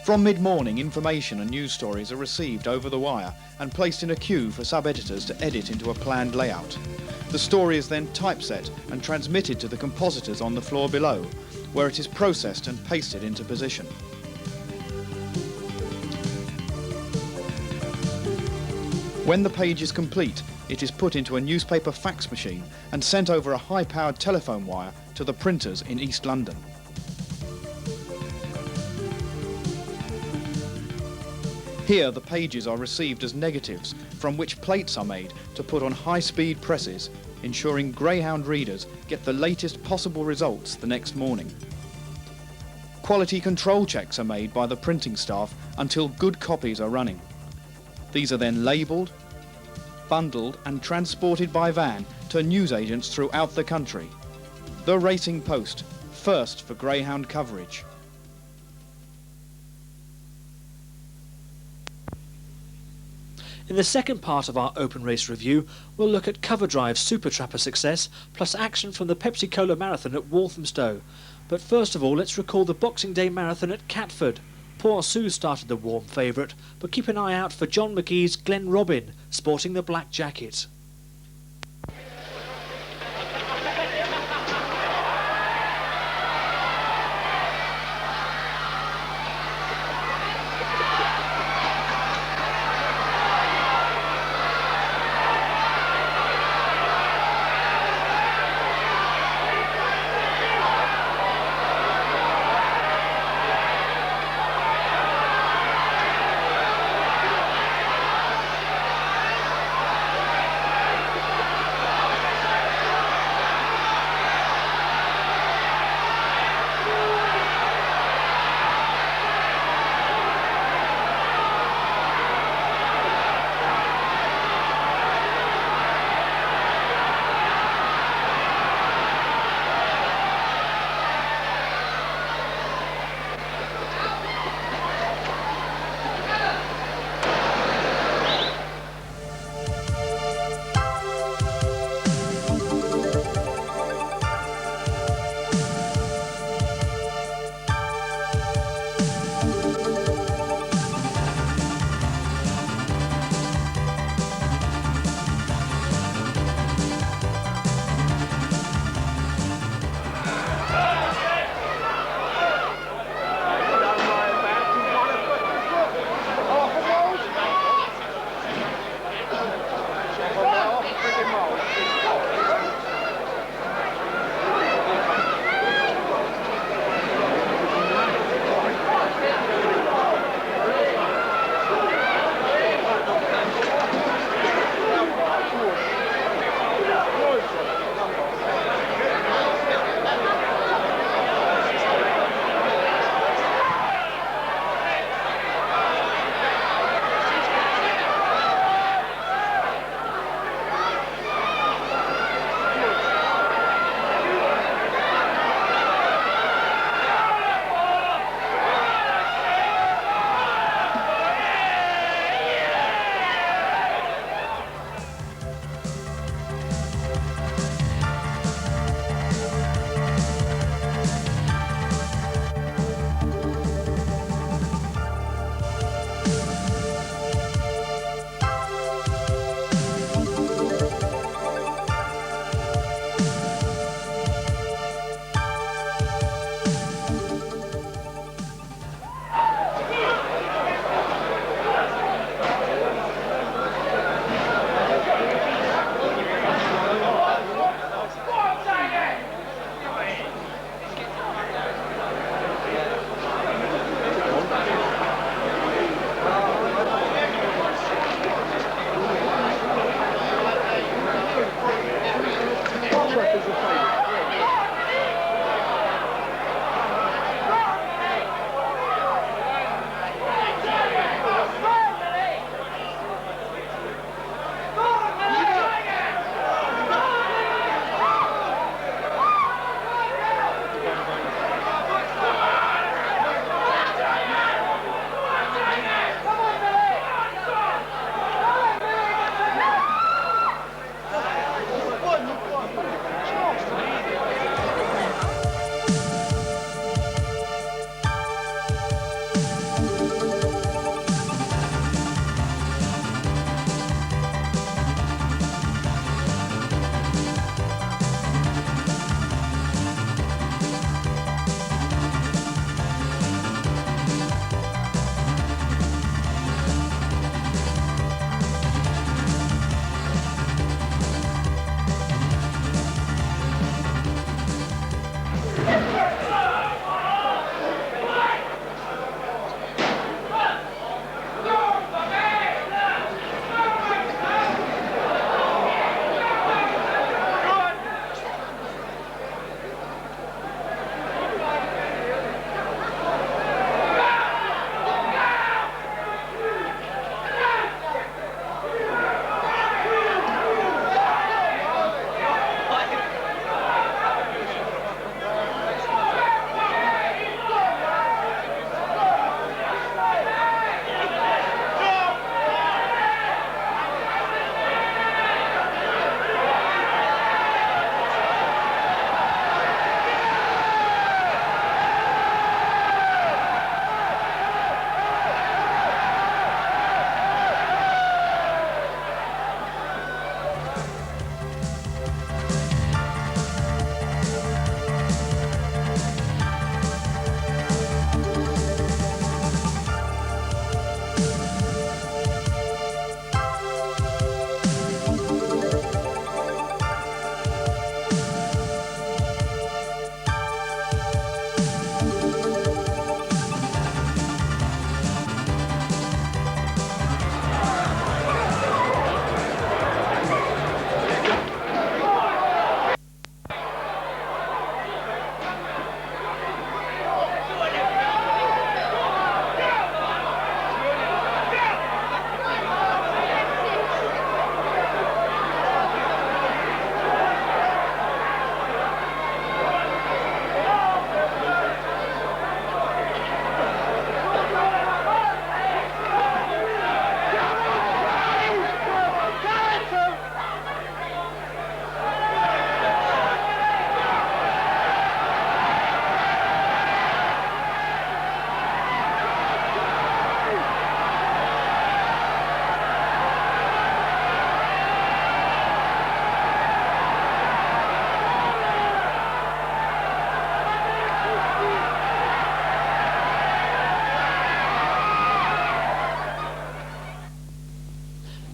From mid-morning, information and news stories are received over the wire and placed in a queue for sub-editors to edit into a planned layout. The story is then typeset and transmitted to the compositors on the floor below, where it is processed and pasted into position. When the page is complete, it is put into a newspaper fax machine and sent over a high-powered telephone wire to the printers in East London. Here the pages are received as negatives, from which plates are made to put on high-speed presses, ensuring greyhound readers get the latest possible results the next morning. Quality control checks are made by the printing staff until good copies are running. These are then labelled, bundled and transported by van to newsagents throughout the country. The Racing Post, first for greyhound coverage. In the second part of our open race review, we'll look at Cover Drive's Super Trapper success, plus action from the Pepsi-Cola Marathon at Walthamstow. But first of all, let's recall the Boxing Day Marathon at Catford. Poor Sue started the warm favourite, but keep an eye out for John McGee's Glen Robin, sporting the black jacket.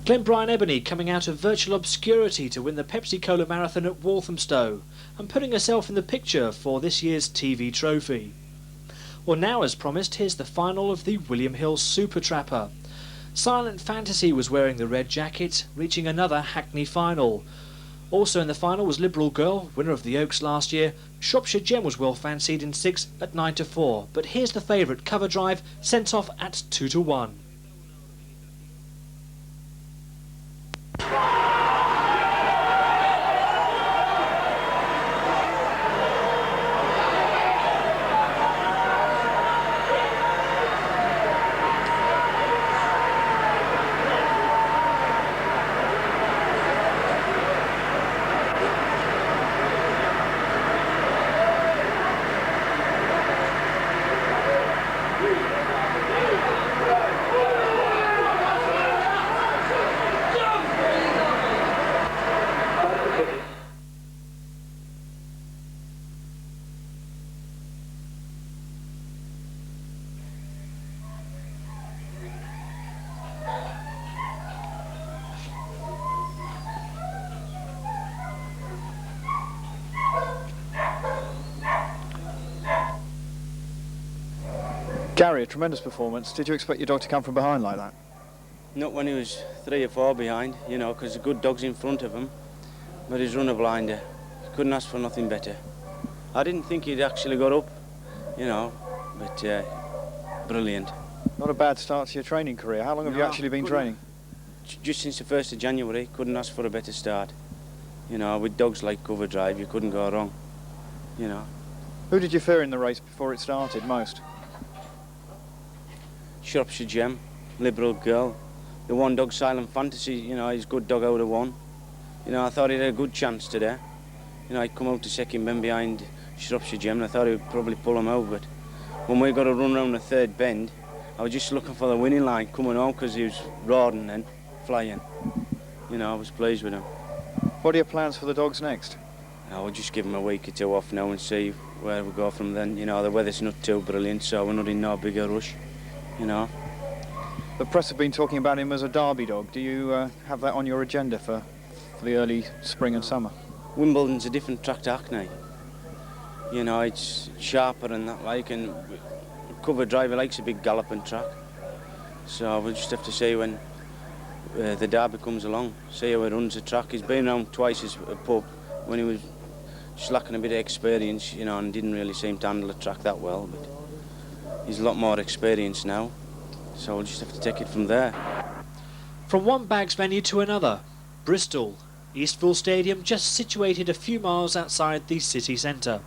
Glenbryan Ebony coming out of virtual obscurity to win the Pepsi-Cola Marathon at Walthamstow and putting herself in the picture for this year's TV trophy. Well, now as promised, here's the final of the William Hill Super Trapper. Silent Fantasy was wearing the red jacket, reaching another Hackney final. Also in the final was Liberal Girl, winner of the Oaks last year. Shropshire Gem was well fancied in 6 at 9-4, but here's the favourite, Cover Drive, sent off at 2-1. Gary, a tremendous performance. Did you expect your dog to come from behind like that? Not when he was 3 or 4 behind, you know, because the good dog's in front of him, but he's run a blinder. Couldn't ask for nothing better. I didn't think he'd actually got up, you know, but brilliant. Not a bad start to your training career. How long have you actually been training? Just since the 1st of January, couldn't ask for a better start. You know, with dogs like Cover Drive, you couldn't go wrong, you know. Who did you fear in the race before it started most? Shropshire Gem, Liberal Girl. The one dog, Silent Fantasy, you know, he's a good dog out of one. You know, I thought he had a good chance today. You know, I'd come out to second bend behind Shropshire Gem, and I thought he would probably pull him out, but when we got to run around the 3rd bend, I was just looking for the winning line coming home because he was roaring and flying. You know, I was pleased with him. What are your plans for the dogs next? I'll just give him a week or 2 off now and see where we go from then. You know, the weather's not too brilliant, so we're not in no bigger rush, you know. The press have been talking about him as a derby dog. Do you have that on your agenda for the early spring and summer? Wimbledon's a different track to Hackney. You know, it's sharper and that like, and Cover Driver likes a big galloping track. So we'll just have to see when the derby comes along, see how he runs the track. He's been around twice as a pup when he was just lacking a bit of experience, you know, and didn't really seem to handle the track that well, but he's a lot more experienced now. So we'll just have to take it from there. From one bags venue to another, Bristol. Eastville Stadium just situated a few miles outside the city centre.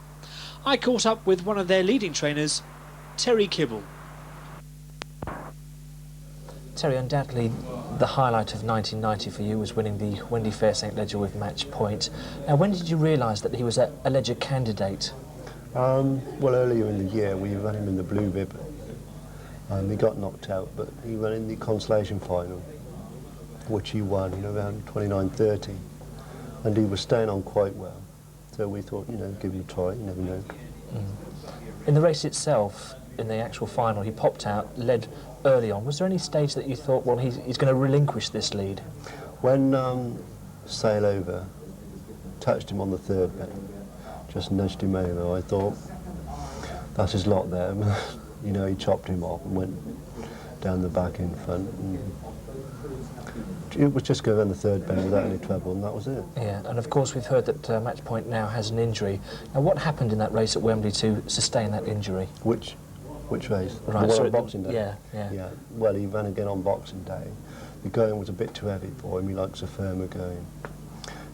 I caught up with one of their leading trainers, Terry Kibble. Terry, undoubtedly the highlight of 1990 for you was winning the Wendy Fair St Ledger with Match Point. Now, when did you realise that he was a Ledger candidate? Well, earlier in the year we ran him in the Blue Bib. He got knocked out, but he ran in the consolation final, which he won, you know, around 29:30, and he was staying on quite well. So we thought, you know, give him a try, you never know. In the race itself, in the actual final, he popped out, led early on. Was there any stage that you thought, well, he's going to relinquish this lead? When Sail Over touched him on the 3rd bend, just nudged him over, I thought, that's his lot there. You know, he chopped him off and went down the back in front. And it was just going around the 3rd bend without any trouble, and that was it. Yeah, and of course we've heard that Match Point now has an injury. Now, what happened in that race at Wembley to sustain that injury? Which race? Right, the one so on Boxing Day? Yeah. Well, he ran again on Boxing Day. The going was a bit too heavy for him. He likes a firmer going.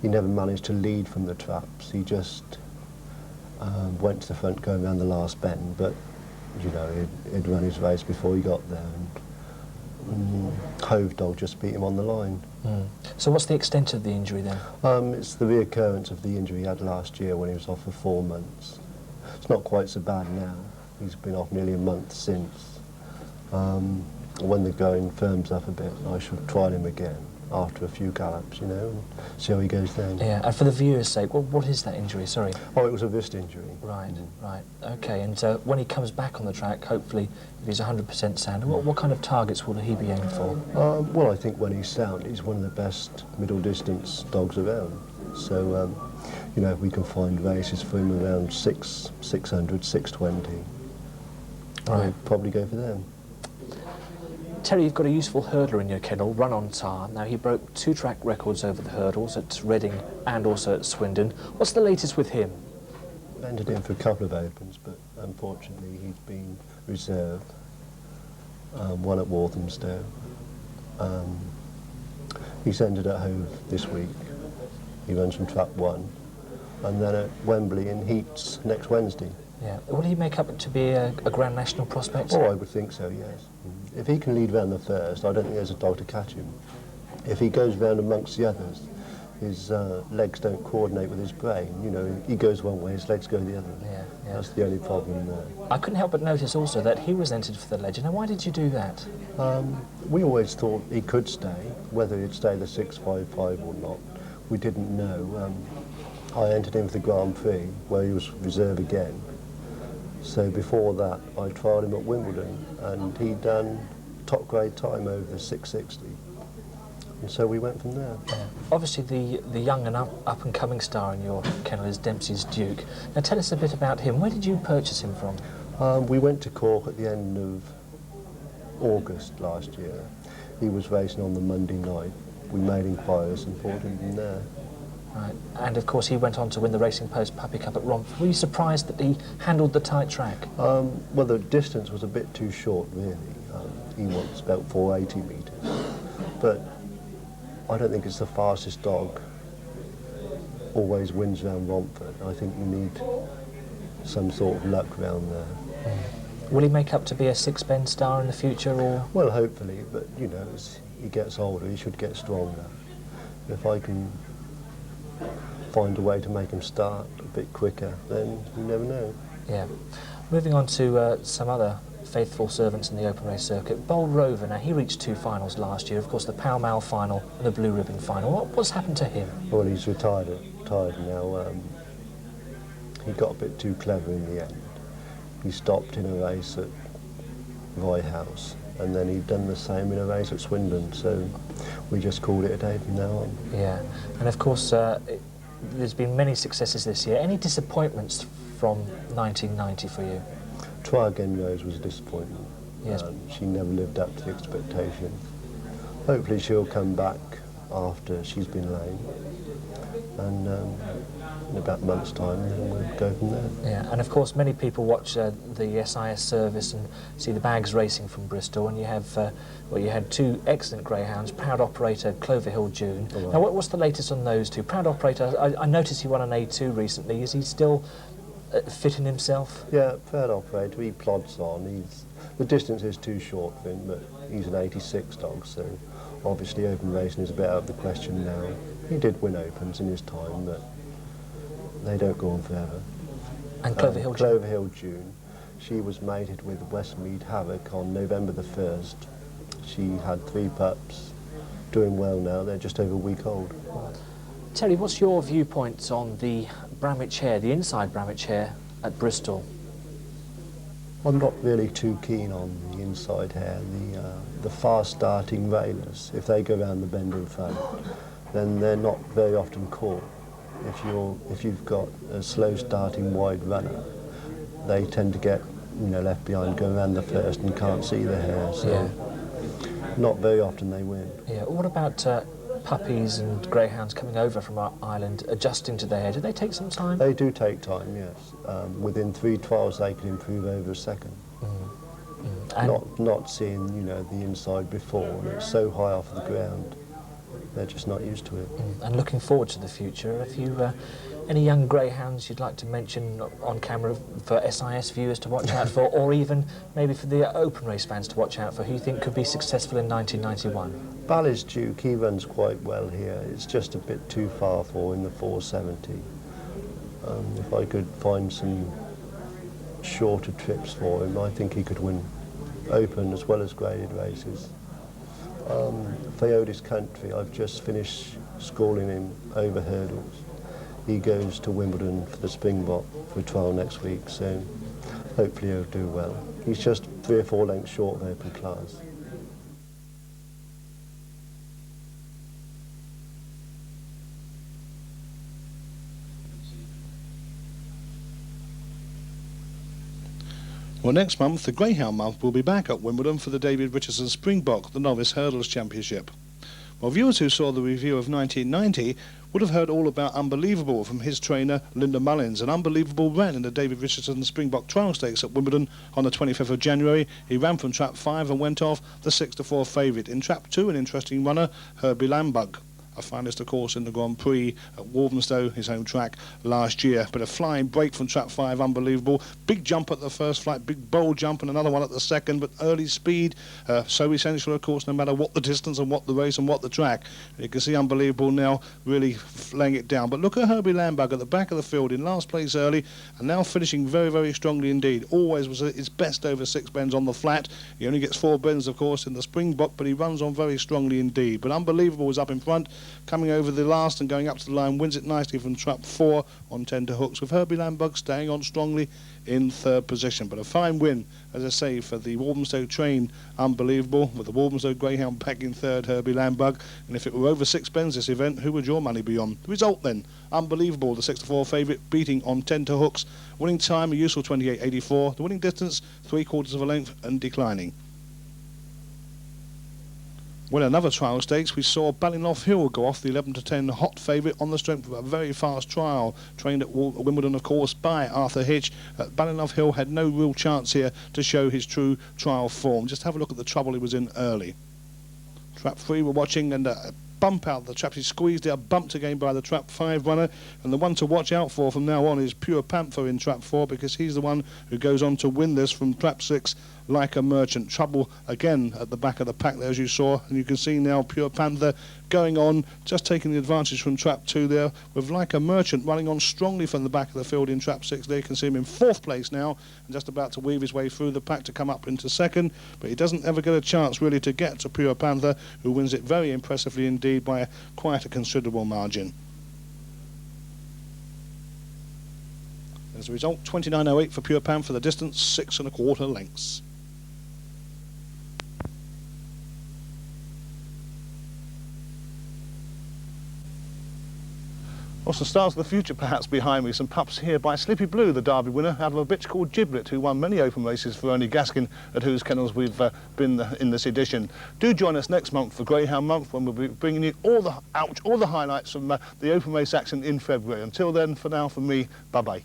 He never managed to lead from the traps. He just went to the front going around the last bend, but you know, he'd run his race before he got there, and Hove Dog just beat him on the line. So what's the extent of the injury then? It's the reoccurrence of the injury he had last year when he was off for 4 months. It's not quite so bad now. He's been off nearly a month since. When the going firms up a bit, I shall try him again. after a few gallops, you know, and see how he goes then. Yeah, and for the viewers' sake, what is that injury? Sorry. Oh, it was a wrist injury. Right, right. Okay, and when he comes back on the track, hopefully, if he's 100% sound, what kind of targets will he be aimed for? Well, I think when he's sound, he's one of the best middle distance dogs around. So, you know, if we can find races for him around 600, 620, right, I'd probably go for them. Terry, you've got a useful hurdler in your kennel, Run on Tar. Now, he broke 2 track records over the hurdles at Reading and also at Swindon. What's the latest with him? Entered in for a couple of opens, but unfortunately he's been reserved. One at Walthamstow. He's entered at Hove this week. He runs from Trap 1. And then at Wembley in heats next Wednesday. Yeah. Will he make up to be a Grand National prospect? Oh, I would think so, yes. If he can lead round the first, I don't think there's a dog to catch him. If he goes round amongst the others, his legs don't coordinate with his brain. You know, he goes one way, his legs go the other. Yeah, yeah. That's the only problem there. I couldn't help but notice also that he was entered for the Legend. Now, why did you do that? We always thought he could stay, whether he'd stay the 655 or not. We didn't know. I entered him for the Grand Prix, where he was reserve again. So before that, I trialled him at Wimbledon, and he'd done top grade time over the 660. And so we went from there. Yeah. Obviously, the young and up and coming star in your kennel is Dempsey's Duke. Now, tell us a bit about him. Where did you purchase him from? We went to Cork at the end of August last year. He was racing on the Monday night. We made inquiries and bought him from there. Right. And of course he went on to win the Racing Post Puppy Cup at Romford. Were you surprised that he handled the tight track? Well, the distance was a bit too short, really. He wants about 480 metres. But I don't think it's the fastest dog always wins round Romford. I think you need some sort of luck round there. Will he make up to be a six-Ben star in the future, or...? Well, hopefully, but, you know, as he gets older, he should get stronger. If I can find a way to make him start a bit quicker, then you never know. Yeah. Moving on to some other faithful servants in the open race circuit. Bold Rover, now he reached 2 finals last year, of course the Pall Mall final and the Blue Ribbon final. What's happened to him? Well, he's retired now. He got a bit too clever in the end. He stopped in a race at Roy House, and then he'd done the same in a race at Swindon, so we just called it a day from now on. Yeah, and of course there's been many successes this year. Any disappointments from 1990 for you? Try Again Rose was a disappointment. Yes. She never lived up to the expectation. Hopefully she'll come back after she's been lame, and in about a month's time then we'll go from there. Yeah, and of course many people watch the SIS service and see the bags racing from Bristol, and you have well, you had 2 excellent greyhounds, Proud Operator, Cloverhill June. Oh, right. Now what's the latest on those 2? Proud Operator, I noticed he won an A2 recently. Is he still fit in himself? Yeah, Proud Operator, he plods on. The distance is too short for him, but he's an 86 dog, so obviously open racing is a bit out of the question now. He did win opens in his time, but they don't go on forever. And Cloverhill June? Cloverhill June. She was mated with Westmead Havoc on November the 1st. She had 3 pups, doing well now. They're just over a week old. Terry, what's your viewpoints on the Bramwich Hare, the inside Bramwich Hare at Bristol? I'm not really too keen on the inside hare. The fast-starting railers, if they go around the bend in front, then they're not very often caught. If you've got a slow-starting wide runner, they tend to get left behind, go around the first and can't see the hare. So yeah. Not very often they win. Yeah. What about puppies and greyhounds coming over from Ireland, adjusting to their hare? Do they take some time? They do take time, yes. Within 3 trials they can improve over a second. Not seeing the inside before, and it's so high off the ground. They're just not used to it. And looking forward to the future, if you any young greyhounds you'd like to mention on camera for SIS viewers to watch out for, or even maybe for the open race fans to watch out for, who you think could be successful in 1991? Bally's Duke, he runs quite well here. It's just a bit too far for him, the 470. If I could find some shorter trips for him, I think he could win open as well as graded races. Fayodis Country, I've just finished schooling him over hurdles. He goes to Wimbledon for the Springbok for trial next week, so hopefully he'll do well. He's just 3 or 4 lengths short of open class. Well, next month, the Greyhound Month will be back at Wimbledon for the David Richardson Springbok, the Novice Hurdles Championship. Well, viewers who saw the review of 1990 would have heard all about Unbelievable from his trainer, Linda Mullins. An Unbelievable ran in the David Richardson Springbok Trial Stakes at Wimbledon on the 25th of January. He ran from trap 5 and went off the 6-4 favourite. In trap 2, an interesting runner, Herbie Lambug, a finalist, of course, in the Grand Prix at Walthamstow, his home track, last year. But a flying break from trap 5, Unbelievable. Big jump at the first flight, big bold jump, and another one at the second, but early speed, so essential, of course, no matter what the distance and what the race and what the track. You can see Unbelievable now really laying it down. But look at Herbie Lambug at the back of the field in last place early, and now finishing very, very strongly indeed. Always was at his best over 6 bends on the flat. He only gets 4 bends, of course, in the Springbok, but he runs on very strongly indeed. But Unbelievable was up in front, coming over the last and going up to the line, wins it nicely from trap 4 on tender hooks, with Herbie Lambug staying on strongly in 3rd position. But a fine win, as I say, for the Walthamstow train Unbelievable, with the Walthamstow Greyhound back in 3rd, Herbie Lambug. And if it were over 6 bends this event, who would your money be on? The result then, Unbelievable, the 6-4 favourite, beating on tender hooks. Winning time, a useful 28.84. The winning distance, 3/4 of a length and declining. Well, another trial stakes, we saw Ballinoff Hill go off the 11-10 hot favourite on the strength of a very fast trial, trained at Wimbledon, of course, by Arthur Hitch. Ballinoff Hill had no real chance here to show his true trial form. Just have a look at the trouble he was in early. Trap 3 we're watching, and a bump out the trap. He squeezed out, bumped again by the trap 5 runner, and the one to watch out for from now on is Pure Panther in trap 4, because he's the one who goes on to win this from trap 6 like a merchant. Trouble again at the back of the pack there, as you saw, and you can see now Pure Panther going on, just taking the advantage from trap 2 there, with Like a Merchant running on strongly from the back of the field in trap 6. There you can see him in 4th place now, and just about to weave his way through the pack to come up into 2nd, but he doesn't ever get a chance really to get to Pure Panther, who wins it very impressively indeed by quite a considerable margin. As a result, 29.08 for Pure Panther, the distance 6 1/4 lengths. Also, stars of the future perhaps behind me, some pups here by Slippy Blue, the Derby winner, out of a bitch called Giblet, who won many open races for Ernie Gaskin, at whose kennels we've been in this edition. Do join us next month for Greyhound Month, when we'll be bringing you all the highlights from the open race action in February. Until then, for now, from me, bye-bye.